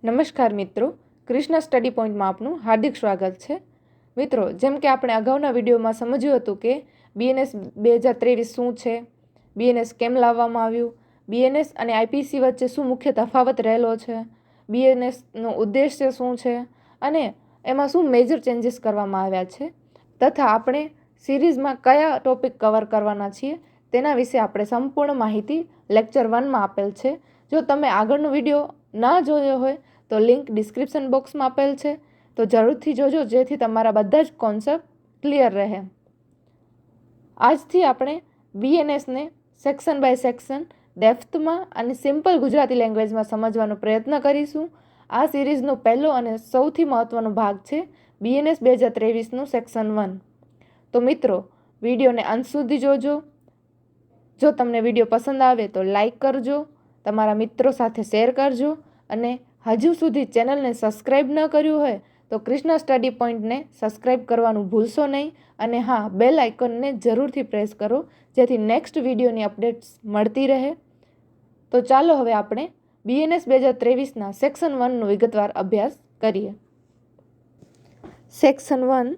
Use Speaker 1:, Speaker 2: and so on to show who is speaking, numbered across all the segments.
Speaker 1: નમસ્કાર મિત્રો, કૃષ્ણ સ્ટડી પોઈન્ટમાં આપનું હાર્દિક સ્વાગત છે. મિત્રો, જેમ કે આપણે અગાઉના વિડીયોમાં સમજ્યું હતું કે BNS 2023 શું છે, BNS કેમ લાવવામાં આવ્યું, BNS અને IPC વચ્ચે શું મુખ્ય તફાવત રહેલો છે, BNSનો ઉદ્દેશ્ય શું છે અને એમાં શું મેજર ચેન્જીસ કરવામાં આવ્યા છે, તથા આપણે સિરીઝમાં કયા ટોપિક કવર કરવાના છીએ તેના વિશે આપણે સંપૂર્ણ માહિતી લેક્ચર 1માં આપેલ છે. જો તમે આગળનો વિડીયો ના જોયો હોય તો લિંક ડિસ્ક્રિપ્શન બોક્સમાં આપેલ છે, તો જરૂરથી જોજો જેથી તમારા બધા જ કોન્સેપ્ટ ક્લિયર રહે. આજથી આપણે BNSને સેક્શન બાય સેક્શન ડેપ્થમાં અને સિમ્પલ ગુજરાતી લેંગ્વેજમાં સમજવાનો પ્રયત્ન કરીશું. આ સિરીઝનો પહેલો અને સૌથી મહત્ત્વનો ભાગ છે BNS 2023નું સેક્શન 1. તો મિત્રો, વિડીયોને અંત સુધી જોજો. જો તમને વિડીયો પસંદ આવે તો લાઈક કરજો, તમારા મિત્રો સાથે શેર કરજો અને હજુ સુધી ચેનલને સબસ્ક્રાઈબ ન કર્યું હોય તો કૃષ્ણ સ્ટડી પોઈન્ટને સબસ્ક્રાઈબ કરવાનું ભૂલશો નહીં અને હા, બેલ આઇકોનને જરૂરથી પ્રેસ કરો જેથી નેક્સ્ટ વિડીયોની અપડેટ્સ મળતી રહે. તો ચાલો હવે આપણે BNS 2023ના સેક્શન 1નું વિગતવાર અભ્યાસ કરીએ. સેક્શન 1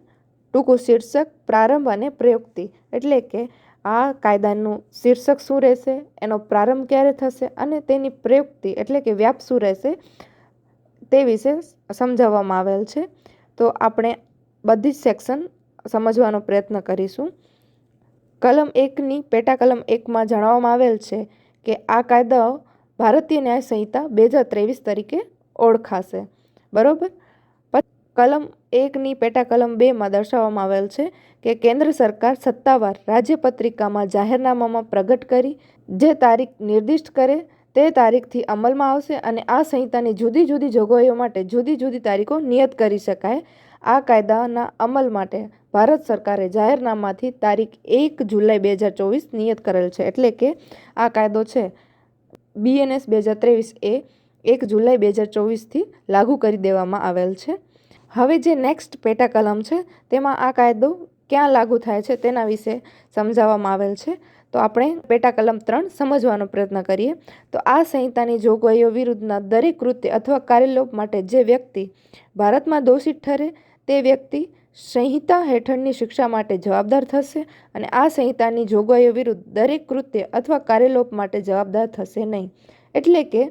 Speaker 1: ટૂંકું શીર્ષક, પ્રારંભ અને પ્રયુક્તિ, એટલે કે આ કાયદાનું શીર્ષક શું રહેશે, એનો પ્રારંભ ક્યારે થશે અને તેની પ્રયુક્તિ એટલે કે વ્યાપ શું રહેશે તે વિશે સમજાવવામાં આવેલ છે. તો આપણે બધી જ સેક્શન સમજવાનો પ્રયત્ન કરીશું. કલમ 1ની પેટા કલમ 1માં જણાવવામાં આવેલ છે કે આ કાયદાઓ ભારતીય ન્યાય સંહિતા 2023 તરીકે ઓળખાશે. બરોબર. કલમ 1ની પેટા કલમ 2માં દર્શાવવામાં આવેલ છે કે કેન્દ્ર સરકાર સત્તાવાર રાજ્યપત્રિકામાં જાહેરનામામાં પ્રગટ કરી જે તારીખ નિર્દિષ્ટ કરે તે તારીખથી અમલમાં આવશે અને આ સંહિતાની જુદી જુદી જોગવાઈઓ માટે જુદી જુદી તારીખો નિયત કરી શકાય. આ કાયદાના અમલ માટે ભારત સરકારે જાહેરનામાથી તારીખ 1 જુલાઈ 2024 નિયત કરેલ છે. એટલે કે આ કાયદો છે BNS 2023 એ 1 જુલાઈ 2024થી લાગુ કરી દેવામાં આવેલ છે. હવે જે નેક્સ્ટ પેટા કલમ છે તેમાં આ કાયદો ક્યાં લાગુ થાય છે તેના વિશે સમજાવવામાં આવેલ છે. તો આપણે પેટા કલમ 3 સમજવાનો પ્રયત્ન કરીએ. તો આ સંહિતાની જોગવાઈઓ વિરુદ્ધના દરેક કૃત્ય અથવા કાર્યલોપ માટે જે વ્યક્તિ ભારતમાં દોષિત ઠરે તે વ્યક્તિ સંહિતા હેઠળની શિક્ષા માટે જવાબદાર થશે અને આ સંહિતાની જોગવાઈઓ વિરુદ્ધ દરેક કૃત્ય અથવા કાર્યલોપ માટે જવાબદાર થશે નહીં. એટલે કે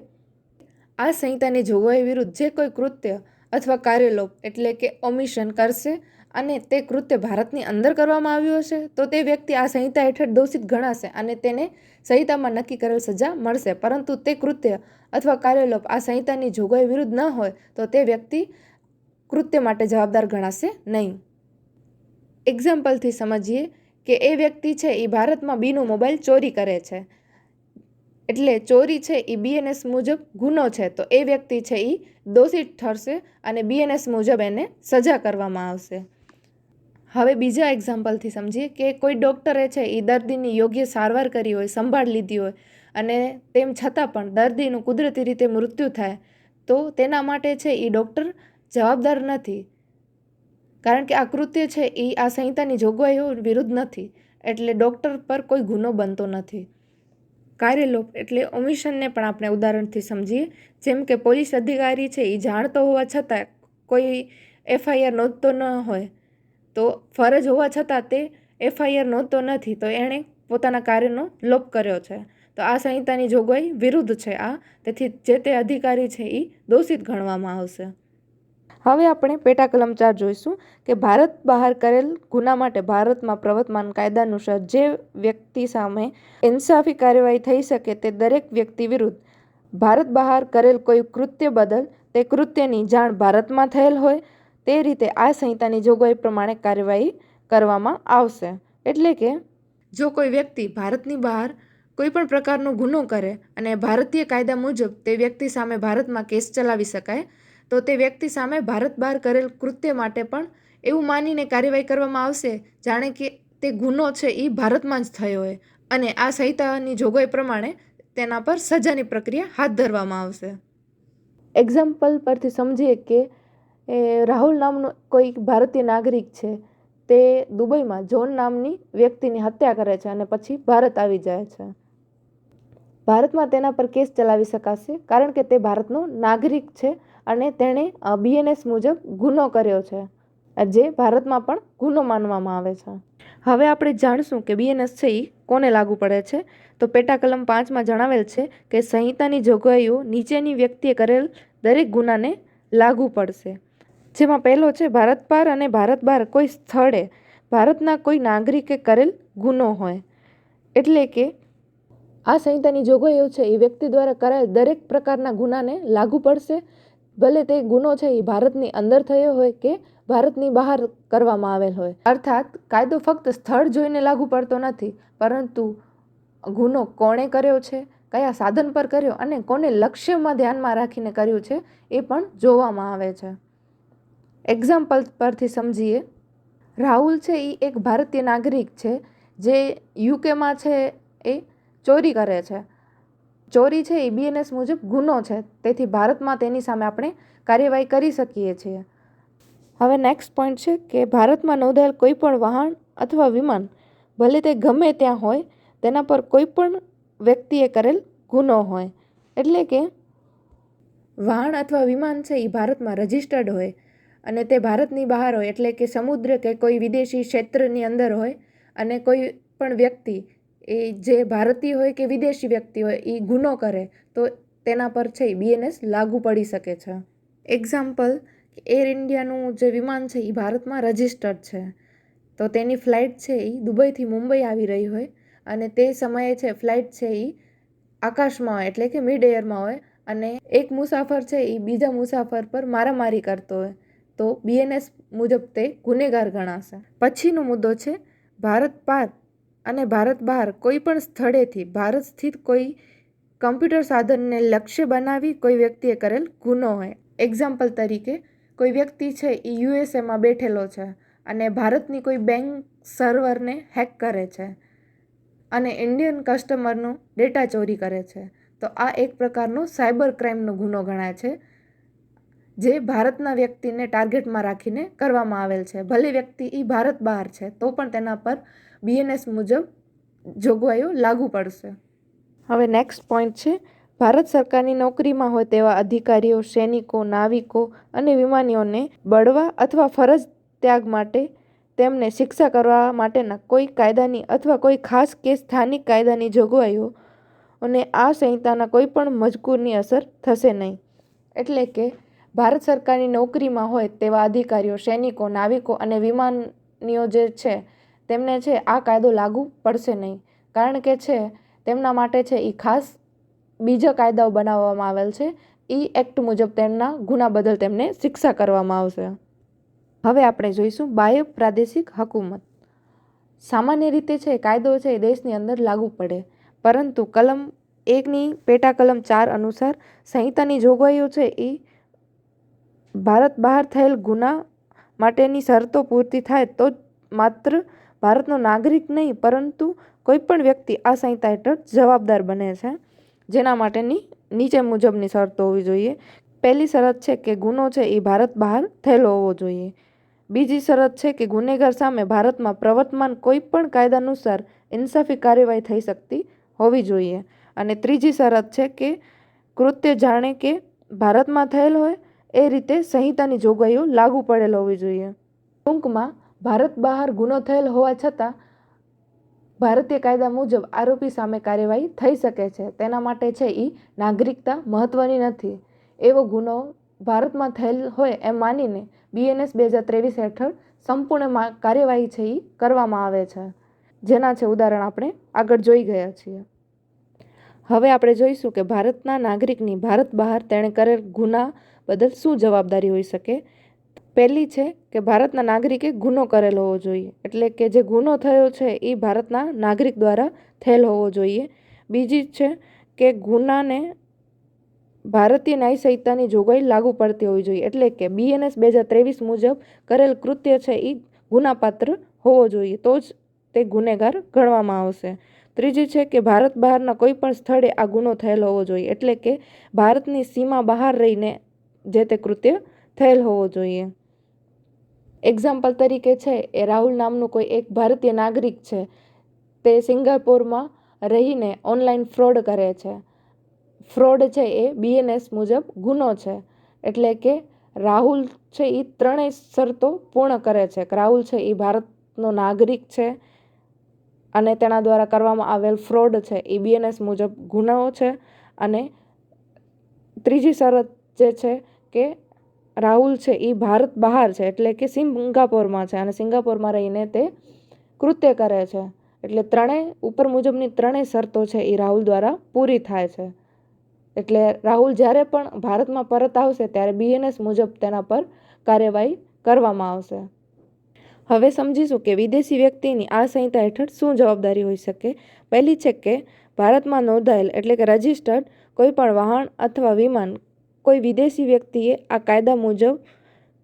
Speaker 1: આ સંહિતાની જોગવાઈઓ વિરુદ્ધ જે કોઈ કૃત્ય અથવા કાર્યલોપ એટલે કે ઓમિશન કરશે અને તે કૃત્ય ભારતની અંદર કરવામાં આવ્યું હશે તો તે વ્યક્તિ આ સંહિતા હેઠળ દોષિત ગણાશે અને તેને સંહિતામાં નક્કી કરેલ સજા મળશે. પરંતુ તે કૃત્ય અથવા કાર્યલોપ આ સંહિતાની જોગવાઈ વિરુદ્ધ ન હોય તો તે વ્યક્તિ કૃત્ય માટે જવાબદાર ગણાશે નહીં. એક્ઝામ્પલથી સમજીએ કે એ વ્યક્તિ છે એ ભારતમાં બીનો મોબાઈલ ચોરી કરે છે, એટલે ચોરી છે એ BNS મુજબ ગુનો છે, તો એ વ્યક્તિ છે એ દોષિત ઠરશે અને BNS મુજબ એને સજા કરવામાં આવશે. હવે બીજા એક્ઝામ્પલથી સમજીએ કે કોઈ ડૉક્ટરે છે એ દર્દીની યોગ્ય સારવાર કરી હોય, સંભાળ લીધી હોય અને તેમ છતાં પણ દર્દીનું કુદરતી રીતે મૃત્યુ થાય તો તેના માટે છે એ ડૉક્ટર જવાબદાર નથી, કારણ કે આ કૃત્ય છે એ આ સંહિતાની જોગવાઈઓ વિરુદ્ધ નથી, એટલે ડૉક્ટર પર કોઈ ગુનો બનતો નથી. કાર્યલોપ એટલે ઓમિશનને પણ આપણે ઉદાહરણથી સમજીએ. જેમ કે પોલીસ અધિકારી છે એ જાણતો હોવા છતાં કોઈ FIR નોંધતો ન હોય તો ફરજ હોવા છતાં તે FIR નોંધતો નથી તો એણે પોતાના કાર્યનો લોપ કર્યો છે, તો આ સંહિતાની જોગવાઈ વિરુદ્ધ છે આ, તેથી જે તે અધિકારી છે એ દોષિત ગણવામાં આવશે. હવે આપણે પેટા કલમ 4 જોઈશું કે ભારત બહાર કરેલ ગુના માટે ભારતમાં પ્રવર્તમાન કાયદા અનુસાર જે વ્યક્તિ સામે ઇન્સાફી કાર્યવાહી થઈ શકે તે દરેક વ્યક્તિ વિરુદ્ધ ભારત બહાર કરેલ કોઈ કૃત્ય બદલ તે કૃત્યની જાણ ભારતમાં થયેલ હોય તે રીતે આ સંહિતાની જોગવાઈ પ્રમાણે કાર્યવાહી કરવામાં આવશે. એટલે કે જો કોઈ વ્યક્તિ ભારતની બહાર કોઈ પણ પ્રકારનો ગુનો કરે અને ભારતીય કાયદા મુજબ તે વ્યક્તિ સામે ભારતમાં કેસ ચલાવી શકાય તો તે વ્યક્તિ સામે ભારત બહાર કરેલ કૃત્ય માટે પણ એવું માનીને કાર્યવાહી કરવામાં આવશે જાણે કે તે ગુનો છે એ ભારતમાં જ થયો હોય અને આ સંહિતાની જોગવાઈ પ્રમાણે તેના પર સજાની પ્રક્રિયા હાથ ધરવામાં આવશે. એક્ઝામ્પલ પરથી સમજીએ કે રાહુલ નામનો કોઈ ભારતીય નાગરિક છે, તે દુબઈમાં જોન નામની વ્યક્તિની હત્યા કરે છે અને પછી ભારત આવી જાય છે. ભારતમાં તેના પર કેસ ચલાવી શકાશે કારણ કે તે ભારતનો નાગરિક છે અને તેણે BNS મુજબ ગુનો કર્યો છે, જે ભારતમાં પણ ગુનો માનવામાં આવે છે. હવે આપણે જાણશું કે BNS છે એ કોને લાગુ પડે છે. તો પેટા કલમ 5માં જણાવેલ છે કે સંહિતાની જોગવાઈઓ નીચેની વ્યક્તિએ કરેલ દરેક ગુનાને લાગુ પડશે. જેમાં પહેલો છે ભારત પાર અને ભારત બહાર કોઈ સ્થળે ભારતના કોઈ નાગરિકે કરેલ ગુનો હોય. એટલે કે આ સંહિતાની જોગવાઈઓ છે એ વ્યક્તિ દ્વારા કરાયેલ દરેક પ્રકારના ગુનાને લાગુ પડશે, ભલે તે ગુનો છે એ ભારતની અંદર થયો હોય કે ભારતની બહાર કરવામાં આવેલ હોય. અર્થાત કાયદો ફક્ત સ્થળ જોઈને લાગુ પડતો નથી, પરંતુ ગુનો કોણે કર્યો છે, કયા સાધન પર કર્યો અને કોને લક્ષ્યમાં ધ્યાનમાં રાખીને કર્યું છે એ પણ જોવામાં આવે છે. એક્ઝામ્પલ પરથી સમજીએ. રાહુલ છે એ એક ભારતીય નાગરિક છે જે યુકેમાં છે એ ચોરી કરે છે. ચોરી છે એ BNS મુજબ ગુનો છે, તેથી ભારતમાં તેની સામે આપણે કાર્યવાહી કરી શકીએ છીએ. હવે નેક્સ્ટ પોઈન્ટ છે કે ભારતમાં નોંધાયેલ કોઈ પણ વાહન અથવા વિમાન, ભલે તે ગમે ત્યાં હોય, તેના પર કોઈ પણ વ્યક્તિએ કરેલ ગુનો હોય. એટલે કે વાહન અથવા વિમાન છે એ ભારતમાં રજિસ્ટર્ડ હોય અને તે ભારતની બહાર હોય, એટલે કે સમુદ્ર કે કોઈ વિદેશી ક્ષેત્રની અંદર હોય, અને કોઈ પણ વ્યક્તિ એ જે ભારતીય હોય કે વિદેશી વ્યક્તિ હોય એ ગુનો કરે તો તેના પર છે એ BNS લાગુ પડી શકે છે. એક્ઝામ્પલ, એર ઇન્ડિયાનું જે વિમાન છે એ ભારતમાં રજિસ્ટર્ડ છે, તો તેની ફ્લાઇટ છે એ દુબઈથી મુંબઈ આવી રહી હોય અને તે સમયે છે ફ્લાઇટ છે એ આકાશમાં હોય, એટલે કે મિડ એરમાં હોય, અને એક મુસાફર છે એ બીજા મુસાફર પર મારામારી કરતો હોય, તો BNS મુજબ તે ગુનેગાર ગણાશે. પછીનો મુદ્દો છે ભારત પાર અને ભારત બહાર કોઈ પણ સ્થળેથી ભારત સ્થિત કોઈ કમ્પ્યુટર સાધનને લક્ષ્ય બનાવી કોઈ વ્યક્તિએ કરેલ ગુનો હોય. એક્ઝામ્પલ તરીકે, કોઈ વ્યક્તિ છે એ USAમાં બેઠેલો છે અને ભારતની કોઈ બેંક સર્વરને હેક કરે છે અને ઇન્ડિયન કસ્ટમરનો ડેટા ચોરી કરે છે, તો આ એક પ્રકારનો સાયબર ક્રાઇમનો ગુનો ગણાય છે, જે ભારતના વ્યક્તિને ટાર્ગેટમાં રાખીને કરવામાં આવેલ છે. ભલે વ્યક્તિ એ ભારત બહાર છે તો પણ તેના પર BNS મુજબ જોગવાઈઓ લાગુ પડશે. હવે નેક્સ્ટ પોઈન્ટ છે ભારત સરકારની નોકરીમાં હોય તેવા અધિકારીઓ, સૈનિકો, નાવિકો અને વિમાનીઓને બળવા અથવા ફરજ ત્યાગ માટે તેમને શિક્ષા કરવા માટેના કોઈ કાયદાની અથવા કોઈ ખાસ કે સ્થાનિક કાયદાની જોગવાઈઓ અને આ સંહિતાના કોઈ પણ મજકૂરની અસર થશે નહીં. એટલે કે ભારત સરકારની નોકરીમાં હોય તેવા અધિકારીઓ, સૈનિકો, નાવિકો અને વિમાનીઓ જે છે તેમને છે આ કાયદો લાગુ પડશે નહીં, કારણ કે છે તેમના માટે છે એ ખાસ બીજા કાયદાઓ બનાવવામાં આવેલ છે. એ એક્ટ મુજબ તેમના ગુના બદલ તેમને શિક્ષા કરવામાં આવશે. હવે આપણે જોઈશું બાહ્ય પ્રાદેશિક હુકુમત. સામાન્ય રીતે છે કાયદો છે એ દેશની અંદર લાગુ પડે, પરંતુ કલમ 1ની પેટા કલમ 4 અનુસાર સંહિતાની જોગવાઈઓ છે એ ભારત બહાર થયેલ ગુના માટેની શરતો પૂર્તિ થાય તો જ માત્ર ભારતનો નાગરિક નહીં, પરંતુ કોઈ પણ વ્યક્તિ આ સંહિતા હેઠળ જવાબદાર બને છે, જેના માટેની નીચે મુજબની શરતો હોવી જોઈએ. પહેલી શરત છે કે ગુનો છે એ ભારત બહાર થયેલો હોવો જોઈએ. બીજી શરત છે કે ગુનેગાર સામે ભારતમાં પ્રવર્તમાન કોઈ પણ કાયદા અનુસાર ઇન્સાફી કાર્યવાહી થઈ શકતી હોવી જોઈએ. અને ત્રીજી શરત છે કે કૃત્ય જાણે કે ભારતમાં થયેલ હોય એ રીતે સંહિતાની જોગવાઈઓ લાગુ પડેલ હોવી જોઈએ. ટૂંકમાં, ભારત બહાર ગુનો થયેલ હોવા છતાં ભારતીય કાયદા મુજબ આરોપી સામે કાર્યવાહી થઈ શકે છે. તેના માટે છે એ નાગરિકતા મહત્વની નથી. એવો ગુનો ભારતમાં થયેલ હોય એમ માનીને BNS 2023 હેઠળ સંપૂર્ણ કાર્યવાહી છે એ કરવામાં આવે છે, જેના છે ઉદાહરણ આપણે આગળ જોઈ ગયા છીએ. હવે આપણે જોઈશું કે ભારતના નાગરિકની ભારત બહાર તેણે કરેલ ગુના બદલ શું જવાબદારી હોઈ શકે. પહેલી છે કે ભારતના નાગરિકે ગુનો કરેલો હોવો જોઈએ, એટલે કે જે ગુનો થયો છે એ ભારતના નાગરિક દ્વારા થયેલ હોવો જોઈએ. બીજી છે કે ગુનાને ભારતીય ન્યાય સંહિતાની જોગવાઈ લાગુ પડતી હોવી જોઈએ, એટલે કે BNS 2023 મુજબ કરેલ કૃત્ય છે એ ગુનાપાત્ર હોવો જોઈએ, તો જ તે ગુનેગાર ગણવામાં આવશે. ત્રીજી છે કે ભારત બહારના કોઈ પણ સ્થળે આ ગુનો થયેલો હોવો જોઈએ, એટલે કે ભારતની સીમા બહાર રહીને જે તે કૃત્ય થયેલ હોવો જોઈએ. એક્ઝામ્પલ તરીકે છે એ રાહુલ નામનું કોઈ એક ભારતીય નાગરિક છે, તે સિંગાપોરમાં રહીને ઓનલાઈન ફ્રોડ કરે છે. ફ્રોડ છે એ BNS મુજબ ગુનો છે, એટલે કે રાહુલ છે એ ત્રણેય શરતો પૂર્ણ કરે છે. રાહુલ છે એ ભારતનો નાગરિક છે અને તેના દ્વારા કરવામાં આવેલ ફ્રોડ છે એ BNS મુજબ ગુનો છે. અને ત્રીજી શરત જે છે કે રાહુલ છે એ ભારત બહાર છે, એટલે કે સિંગાપોરમાં છે અને સિંગાપોરમાં રહીને તે કૃત્ય કરે છે. એટલે ત્રણેય ઉપર મુજબની ત્રણેય શરતો છે એ રાહુલ દ્વારા પૂરી થાય છે. એટલે રાહુલ જ્યારે પણ ભારતમાં પરત આવશે ત્યારે BNS મુજબ તેના પર કાર્યવાહી કરવામાં આવશે. હવે સમજીશું કે વિદેશી વ્યક્તિની આ સંહિતા હેઠળ શું જવાબદારી હોઈ શકે. પહેલી છે કે ભારતમાં નોંધાયેલ એટલે કે રજિસ્ટર્ડ કોઈ પણ વાહન અથવા વિમાન કોઈ વિદેશી વ્યક્તિએ આ કાયદા મુજબ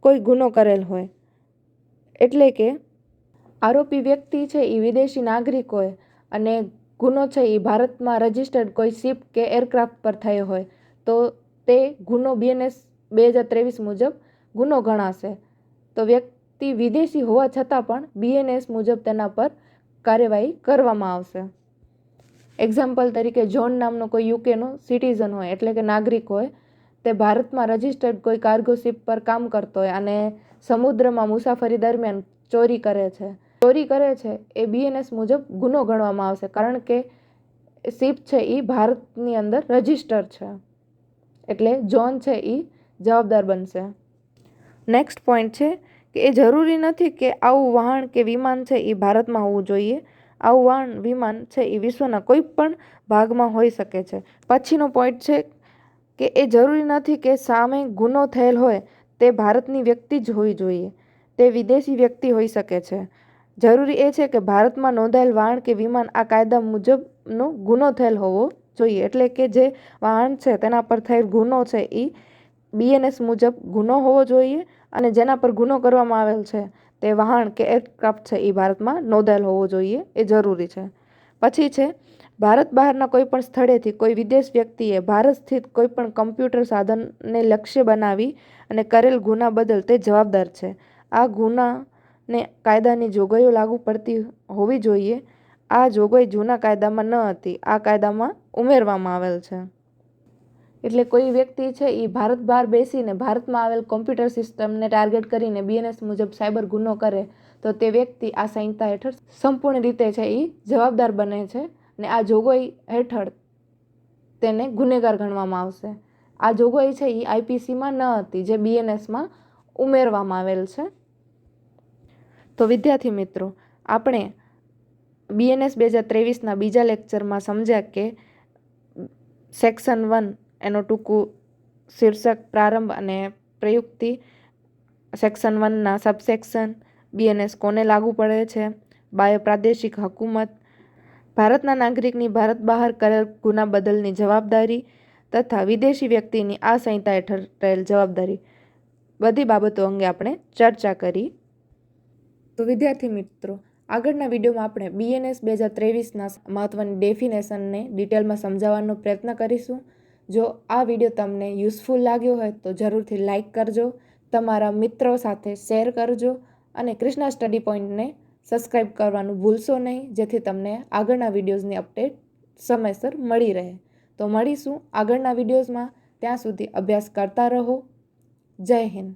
Speaker 1: કોઈ ગુનો કરેલ હોય, એટલે કે આરોપી વ્યક્તિ છે એ વિદેશી નાગરિક હોય અને ગુનો છે એ ભારતમાં રજિસ્ટર્ડ કોઈ શિપ કે એરક્રાફ્ટ પર થયો હોય તો તે ગુનો BNS 2023 મુજબ ગુનો ગણાશે. તો વ્યક્તિ વિદેશી હોવા છતાં પણ BNS મુજબ તેના પર કાર્યવાહી કરવામાં આવશે. એક્ઝામ્પલ તરીકે જોન નામનો કોઈ યુકેનો સિટીઝન હોય એટલે કે નાગરિક હોય, તે ભારતમાં રજિસ્ટર્ડ કોઈ કાર્ગો શિપ પર કામ કરતો હોય અને સમુદ્રમાં મુસાફરી દરમિયાન ચોરી કરે છે એ BNS મુજબ ગુનો ગણવામાં આવશે, કારણ કે શિપ છે એ ભારતની અંદર રજિસ્ટર છે. એટલે જોન છે એ જવાબદાર બનશે. નેક્સ્ટ પોઈન્ટ છે કે એ જરૂરી નથી કે આવું વાહન કે વિમાન છે એ ભારતમાં હોવું જોઈએ. આવું વાહન વિમાન છે એ વિશ્વના કોઈ પણ ભાગમાં હોઈ શકે છે. પછીનો પોઈન્ટ છે કે એ જરૂરી નથી કે સામે ગુનો થયેલ હોય તે ભારતની વ્યક્તિ જ હોવી જોઈએ, તે વિદેશી વ્યક્તિ હોઈ શકે છે. જરૂરી એ છે કે ભારતમાં નોંધાયેલ વાહન કે વિમાન આ કાયદા મુજબનો ગુનો થયેલ હોવો જોઈએ, એટલે કે જે વાહન છે તેના પર થયેલ ગુનો છે એ BNS મુજબ ગુનો હોવો જોઈએ અને જેના પર ગુનો કરવામાં આવેલ છે તે વાહન કે એરક્રાફ્ટ છે એ ભારતમાં નોંધાયેલ હોવો જોઈએ, એ જરૂરી છે. પછી છે ભારત બહારના કોઈ પણ સ્થળેથી કોઈ વિદેશ વ્યક્તિએ ભારત સ્થિત કોઈ પણ કમ્પ્યુટર સાધનને લક્ષ્ય બનાવી અને કરેલ ગુના બદલ તે જવાબદાર છે. આ ગુનાને કાયદાની જોગવાઈઓ લાગુ પડતી હોવી જોઈએ. આ જોગવાઈ જૂના કાયદામાં ન હતી, આ કાયદામાં ઉમેરવામાં આવેલ છે. એટલે કોઈ વ્યક્તિ છે એ ભારત બહાર બેસીને ભારતમાં આવેલ કોમ્પ્યુટર સિસ્ટમને ટાર્ગેટ કરીને BNS મુજબ સાયબર ગુનો કરે તો તે વ્યક્તિ આ સંહિતા હેઠળ સંપૂર્ણ રીતે છે એ જવાબદાર બને છે અને આ જોગવાઈ હેઠળ તેને ગુનેગાર ગણવામાં આવશે. આ જોગવાઈ છે એ IPCમાં ન હતી, જે BNSમાં ઉમેરવામાં આવેલ છે. તો વિદ્યાર્થી મિત્રો, આપણે BNS 2023ના બીજા લેક્ચરમાં સમજ્યા કે સેક્શન 1 એનો ટૂંકું શીર્ષક, પ્રારંભ અને પ્રયુક્તિ, સેક્શન 1ના સબસેક્શન, BNS કોને લાગુ પડે છે, બાહ્ય પ્રાદેશિક હુકુમત, ભારતના નાગરિકની ભારત બહાર કરેલ ગુના બદલની જવાબદારી તથા વિદેશી વ્યક્તિની આ સંહિતા હેઠળ રહેલ જવાબદારી, બધી બાબતો અંગે આપણે ચર્ચા કરી. તો વિદ્યાર્થી મિત્રો, આગળના વિડીયોમાં આપણે BNS 2023ના મહત્વની ડેફિનેશનને ડિટેલમાં સમજાવવાનો પ્રયત્ન કરીશું. જો આ વિડીયો તમને યુઝફુલ લાગ્યો હોય તો જરૂરથી લાઈક કરજો, તમારા મિત્રો સાથે શેર કરજો અને કૃષ્ણા સ્ટડી પોઈન્ટને સબસ્ક્રાઈબ કરવાનું ભૂલશો નહીં, જેથી તમને આગળના વિડીયોઝની અપડેટ સમયસર મળી રહે. તો મળીશું આગળના વિડીયોઝમાં. ત્યાં સુધી અભ્યાસ કરતા રહો. જય હિન્દ.